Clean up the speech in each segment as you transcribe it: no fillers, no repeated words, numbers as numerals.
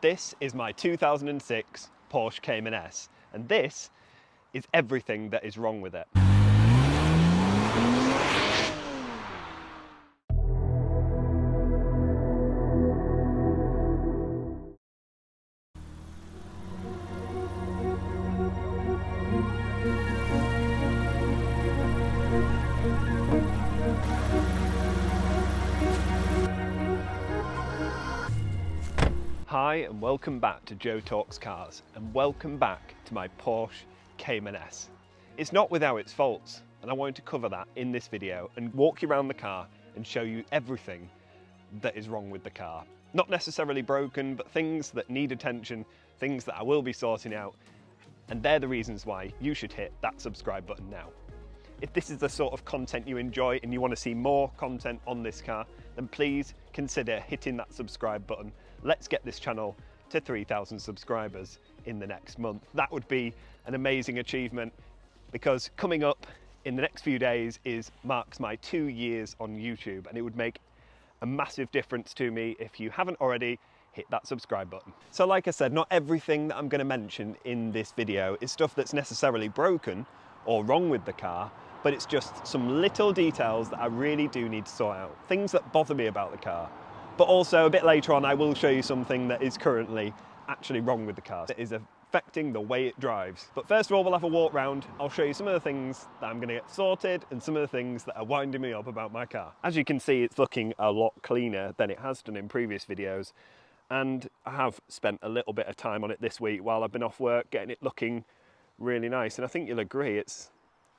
This is my 2006 Porsche Cayman S, and this is everything that is wrong with it. Hi and welcome back to Joe Talks Cars, and welcome back to my Porsche Cayman S. It's not without its faults, and I wanted to cover that in this video and walk you around the car and show you everything that is wrong with the car. Not necessarily broken, but things that need attention, things that I will be sorting out, and they're the reasons why you should hit that subscribe button now. If this is the sort of content you enjoy and you want to see more content on this car, then please consider hitting that subscribe button. Let's get this channel to 3,000 subscribers in the next month. That would be an amazing achievement, because coming up in the next few days marks my 2 years on YouTube, and it would make a massive difference to me if you haven't already hit that subscribe button. So like I said, not everything that I'm going to mention in this video is stuff that's necessarily broken or wrong with the car, but it's just some little details that I really do need to sort out. Things that bother me about the car. But also a bit later on, I will show you something that is currently actually wrong with the car, that is affecting the way it drives. But first of all, we'll have a walk round. I'll show you some of the things that I'm going to get sorted and some of the things that are winding me up about my car. As you can see, it's looking a lot cleaner than it has done in previous videos. And I have spent a little bit of time on it this week while I've been off work, getting it looking really nice. And I think you'll agree, it's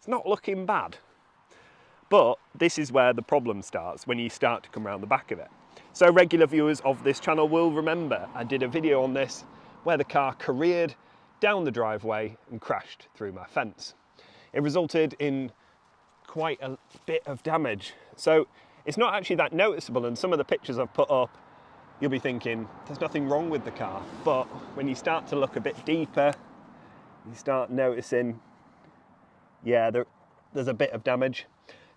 not looking bad. But this is where the problem starts, when you start to come around the back of it. So regular viewers of this channel will remember I did a video on this where the car careered down the driveway and crashed through my fence. It resulted in quite a bit of damage. So it's not actually that noticeable, and some of the pictures I've put up, you'll be thinking there's nothing wrong with the car. But when you start to look a bit deeper, you start noticing, yeah, there's a bit of damage.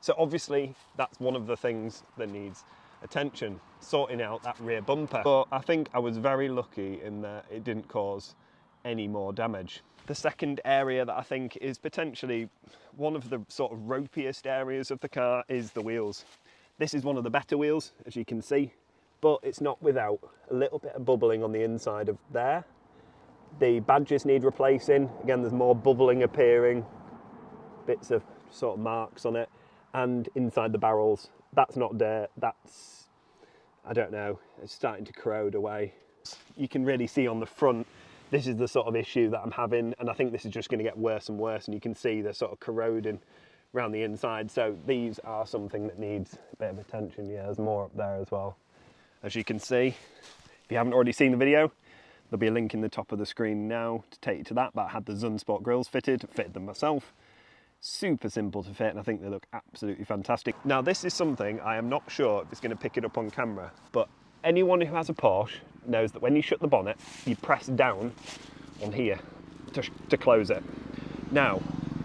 So obviously that's one of the things that needs attention, sorting out that rear bumper. But I think I was very lucky in that it didn't cause any more damage. The second area that I think is potentially one of the sort of ropiest areas of the car is the wheels. This is one of the better wheels, as you can see, but it's not without a little bit of bubbling on the inside of there. The badges need replacing. Again, there's more bubbling appearing, bits of sort of marks on it. And inside the barrels, that's not dirt, that's, I don't know, it's starting to corrode away. You can really see on the front, this is the sort of issue that I'm having, and I think this is just going to get worse and worse, and you can see they're sort of corroding around the inside. So these are something that needs a bit of attention. Yeah, there's more up there as well. As you can see, if you haven't already seen the video, there'll be a link in the top of the screen now to take you to that, but I had the Zunsport grills fitted them myself. Super simple to fit, and I think they look absolutely fantastic. Now this is something I am not sure if it's going to pick it up on camera, but anyone who has a Porsche knows that when you shut the bonnet, you press down on here to close it. Now,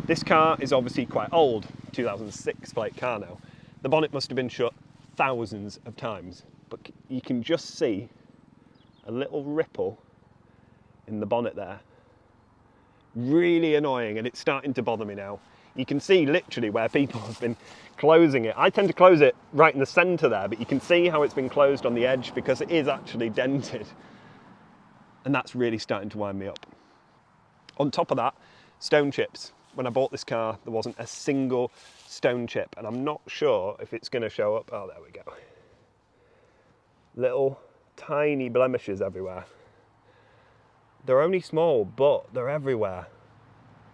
this car is obviously quite old, 2006 plate car now. The bonnet must have been shut thousands of times, but you can just see a little ripple in the bonnet there. Really annoying, and it's starting to bother me now. You can see literally where people have been closing it. I tend to close it right in the centre there, but you can see how it's been closed on the edge because it is actually dented. And that's really starting to wind me up. On top of that, stone chips. When I bought this car, there wasn't a single stone chip, and I'm not sure if it's going to show up. Oh, there we go. Little tiny blemishes everywhere. They're only small, but they're everywhere.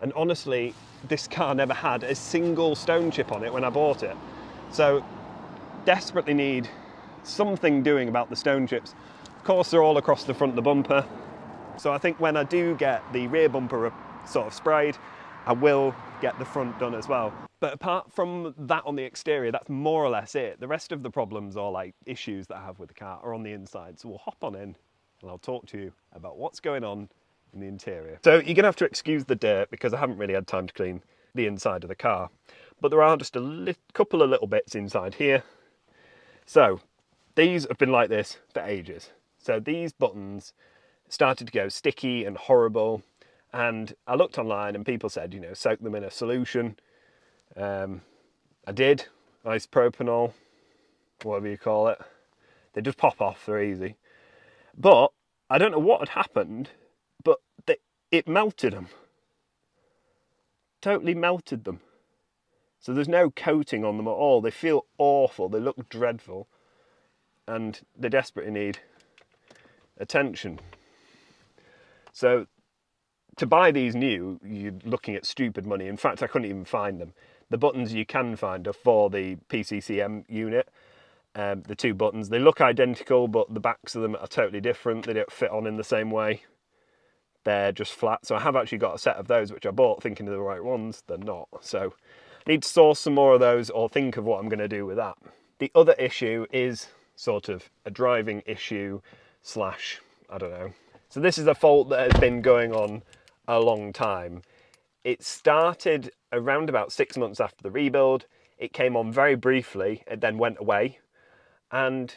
And honestly, this car never had a single stone chip on it when I bought it. So desperately need something doing about the stone chips. Of course, they're all across the front of the bumper. So I think when I do get the rear bumper sort of sprayed, I will get the front done as well. But apart from that on the exterior, that's more or less it. The rest of the problems or like issues that I have with the car are on the inside. So we'll hop on in and I'll talk to you about what's going on in the interior. So you're gonna have to excuse the dirt because I haven't really had time to clean the inside of the car. But there are just a couple of little bits inside here. So these have been like this for ages. So these buttons started to go sticky and horrible. And I looked online and people said, you know, soak them in a solution. I did, isopropanol, whatever you call it. They just pop off, they're easy. But I don't know what had happened, but it melted them. Totally melted them. So there's no coating on them at all. They feel awful, they look dreadful, and they desperately need attention. So to buy these new, you're looking at stupid money. In fact, I couldn't even find them. The buttons you can find are for the PCCM unit. The two buttons, they look identical, but the backs of them are totally different. They don't fit on in the same way. They're just flat. So I have actually got a set of those, which I bought thinking they're the right ones. They're not. So I need to source some more of those or think of what I'm going to do with that. The other issue is sort of a driving issue slash, I don't know. So this is a fault that has been going on a long time. It started around about 6 months after the rebuild. It came on very briefly, it then went away, and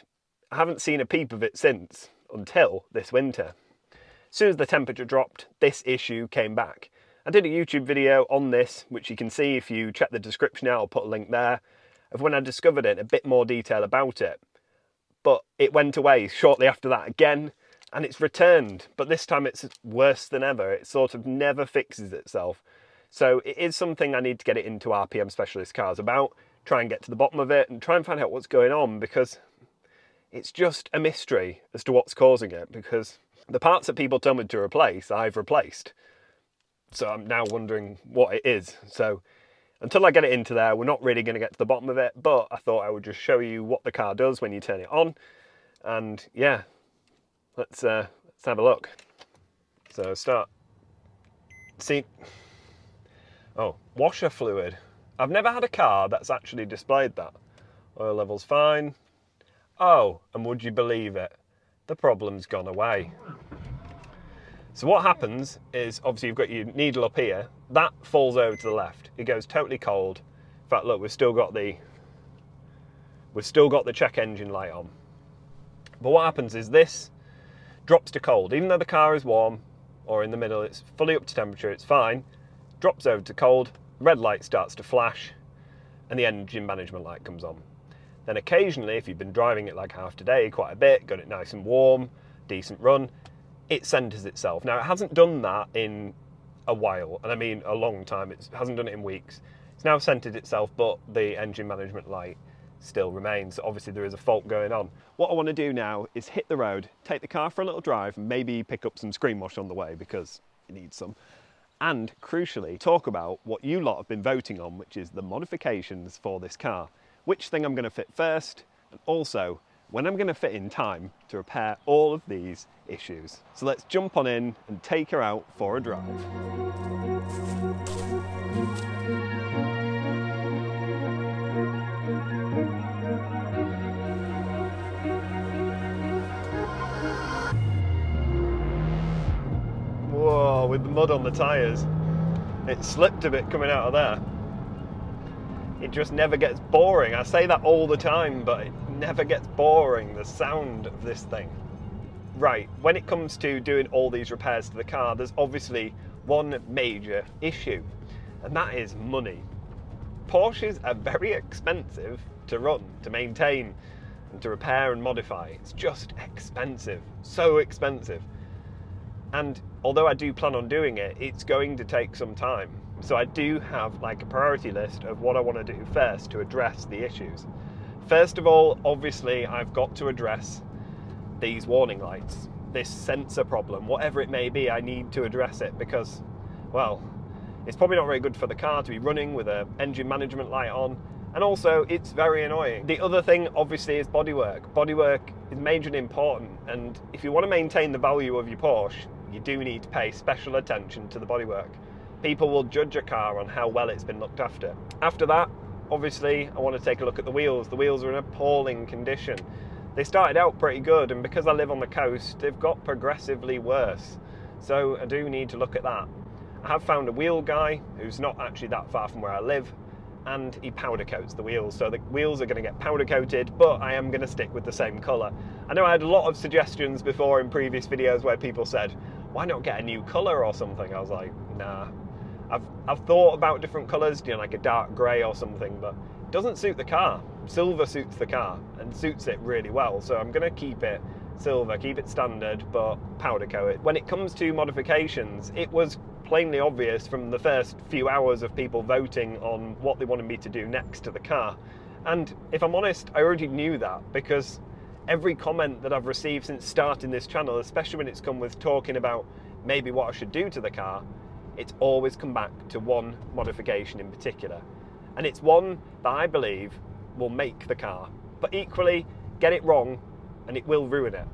I haven't seen a peep of it since, until this winter. As soon as the temperature dropped, this issue came back. I did a YouTube video on this, which you can see if you check the description out. I'll put a link there, of when I discovered it, a bit more detail about it. But it went away shortly after that again, and it's returned, but this time it's worse than ever. It sort of never fixes itself. So it is something I need to get it into RPM specialist cars about, try and get to the bottom of it and try and find out what's going on, because it's just a mystery as to what's causing it, because the parts that people tell me to replace, I've replaced. So I'm now wondering what it is. So until I get it into there, we're not really going to get to the bottom of it, but I thought I would just show you what the car does when you turn it on. And yeah, let's have a look. So start. See, oh, washer fluid. I've never had a car that's actually displayed that. Oil level's fine. Oh, and would you believe it? The problem's gone away. So what happens is, obviously you've got your needle up here, that falls over to the left. It goes totally cold. In fact, look, we've still got the check engine light on. But what happens is this drops to cold. Even though the car is warm, or in the middle, it's fully up to temperature, it's fine. Drops over to cold, red light starts to flash, and the engine management light comes on. Then occasionally, if you've been driving it like half today, quite a bit, got it nice and warm, decent run, it centers itself. Now, it hasn't done that in a while, and I mean a long time. It hasn't done it in weeks. It's now centered itself, but the engine management light still remains. Obviously, there is a fault going on. What I want to do now is hit the road, take the car for a little drive, and maybe pick up some screen wash on the way, because it needs some. And crucially, talk about what you lot have been voting on, which is the modifications for this car. Which thing I'm going to fit first, and also when I'm going to fit in time to repair all of these issues. So let's jump on in and take her out for a drive. Whoa, with the mud on the tyres. It slipped a bit coming out of there. It just never gets boring. I say that all the time, but it never gets boring, the sound of this thing. Right, when it comes to doing all these repairs to the car, there's obviously one major issue, and that is money. Porsches are very expensive to run, to maintain, and to repair and modify. It's just expensive, so expensive. And although I do plan on doing it, it's going to take some time. So I do have like a priority list of what I want to do first to address the issues. First of all, obviously, I've got to address these warning lights, this sensor problem, whatever it may be. I need to address it because, well, it's probably not very good for the car to be running with an engine management light on, and also it's very annoying. The other thing, obviously, is bodywork. Bodywork is majorly important, and if you want to maintain the value of your Porsche, you do need to pay special attention to the bodywork. People will judge a car on how well it's been looked after. After that, obviously, I want to take a look at the wheels. The wheels are in appalling condition. They started out pretty good, and because I live on the coast, they've got progressively worse. So I do need to look at that. I have found a wheel guy who's not actually that far from where I live, and he powder coats the wheels. So the wheels are going to get powder coated, but I am going to stick with the same colour. I know I had a lot of suggestions before in previous videos where people said, why not get a new colour or something? I was like, nah. I've thought about different colours, you know, like a dark grey or something, but it doesn't suit the car. Silver suits the car and suits it really well, so I'm going to keep it silver, keep it standard, but powder coat it. When it comes to modifications, it was plainly obvious from the first few hours of people voting on what they wanted me to do next to the car. And if I'm honest, I already knew that, because every comment that I've received since starting this channel, especially when it's come with talking about maybe what I should do to the car, it's always come back to one modification in particular. And it's one that I believe will make the car, but equally get it wrong and it will ruin it.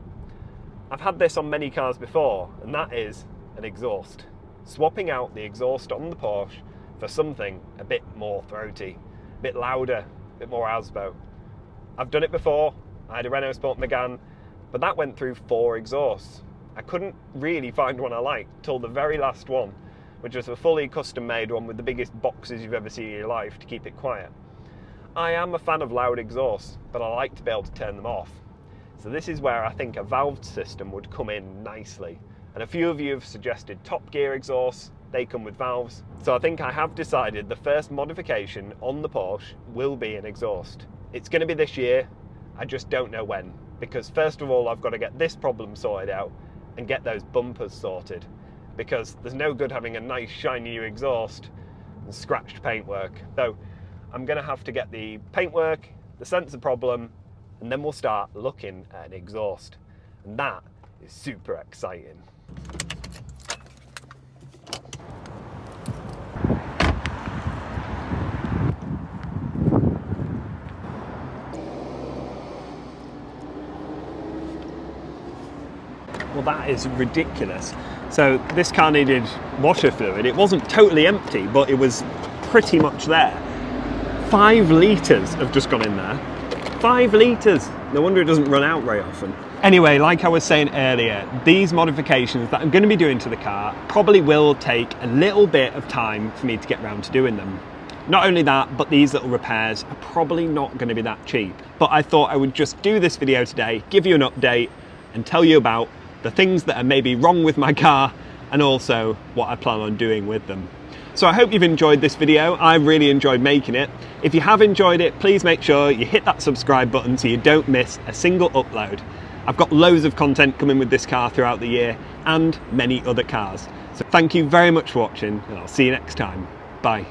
I've had this on many cars before, and that is an exhaust. Swapping out the exhaust on the Porsche for something a bit more throaty, a bit louder, a bit more Asbo. I've done it before. I had a Renault Sport Megane, but that went through 4 exhausts. I couldn't really find one I liked till the very last one, which was a fully custom made one with the biggest boxes you've ever seen in your life to keep it quiet. I am a fan of loud exhausts, but I like to be able to turn them off. So this is where I think a valved system would come in nicely. And a few of you have suggested Top Gear exhausts, they come with valves. So I think I have decided the first modification on the Porsche will be an exhaust. It's going to be this year, I just don't know when. Because first of all, I've got to get this problem sorted out and get those bumpers sorted. Because there's no good having a nice shiny new exhaust and scratched paintwork. So I'm going to have to get the paintwork, the sensor problem, and then we'll start looking at an exhaust. And that is super exciting. Well, that is ridiculous. So this car needed washer fluid. It wasn't totally empty, but it was pretty much there. 5 litres have just gone in there. 5 litres! No wonder it doesn't run out very often. Anyway, like I was saying earlier, these modifications that I'm going to be doing to the car probably will take a little bit of time for me to get around to doing them. Not only that, but these little repairs are probably not going to be that cheap. But I thought I would just do this video today, give you an update, and tell you about the things that are maybe wrong with my car and also what I plan on doing with them. So I hope you've enjoyed this video. I really enjoyed making it. If you have enjoyed it, please make sure you hit that subscribe button so you don't miss a single upload. I've got loads of content coming with this car throughout the year and many other cars. So thank you very much for watching, and I'll see you next time. Bye.